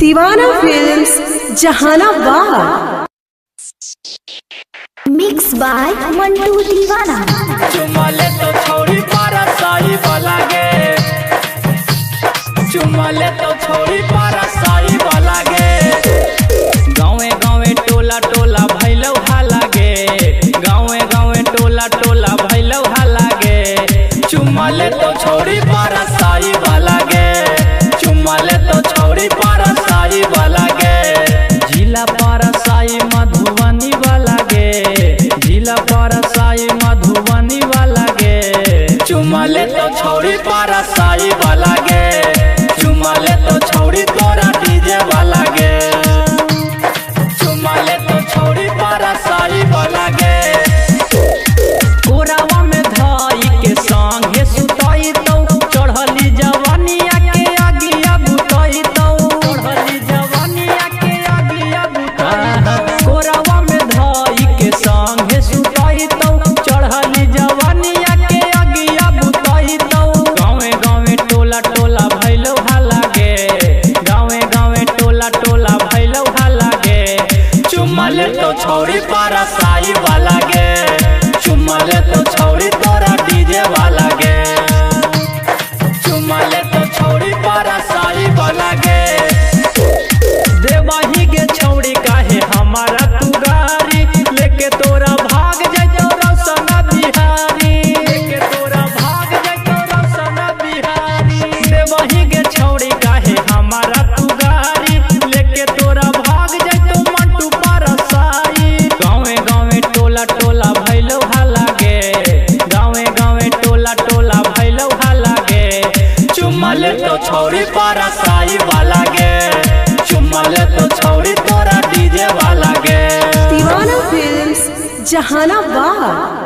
दीवाना films Jehanabad. Mix by Mantu Deewana. चुमा ले तो छोड़ी पारा साई वाला गे, चुमा ले तो छोड़ी पारा साई वाला गे। गाँवे गाँवे टोला टोला भैलव हाला गे, गाँवे गाँवे टोला टोला भैलव हाला गे। चुमा ले तो छोड़ी पारा साई वाला गे, चुमा ले तो छोड़ी पारा साई वाला गे। जिला पारा साई मधुबनी वाला गे, जिला पारा साई मधुबनी वाला गे। चुमा ले तो छोड़ी पारा साई वाला गे, चुमा ले तो छोड़ी तोरा डीजे वाला गे। चुमा ले तो छोड़ी पारा साई वाला गे। कोरावा में धाई के संगे सुताई तो चढ़ली जवानिया के आगिया बुताई तो, चढ़ली जवानिया के आगिया बुताई। कोरावा में धाई के संगे सुताई तो चढ़ली जवानिया के आगिया बुताई तो। गाँवे गाँवे टोला टोला भैलव हाला गे, गाँवे गाँवे टोला टोला भैलव हाला गे। चुमा ले तो छोड़ी पारा साई वाला गे, चुमा ले तो छोड़ी तोरा डीजे वाला गे। चुमा ले तो छोड़ी पारा साई वाला गे। देवाही के छोड़ी काहे हमारा तू गारी, लेके तोरा भाग जाइतो रौसना बिहारी, लेके तोरा भाग जाइतो रौसना बिहारी। देवाही के छोड़ी काहे हमारा तू गारी, लेके तोरा भाग जाइतो मंटू पारा साई। गाँवे गाँवे टोला टोला भैलव हाला गे, गाँवे गाँवे टोला टोला भैलव हाला गे। चुमा ले तो छोड़ी पारा साई वाला गे, चुमा ले तो छोड़ी तोरा डीजे वाला गे। दीवाना फिल्म्स जहानाबाद।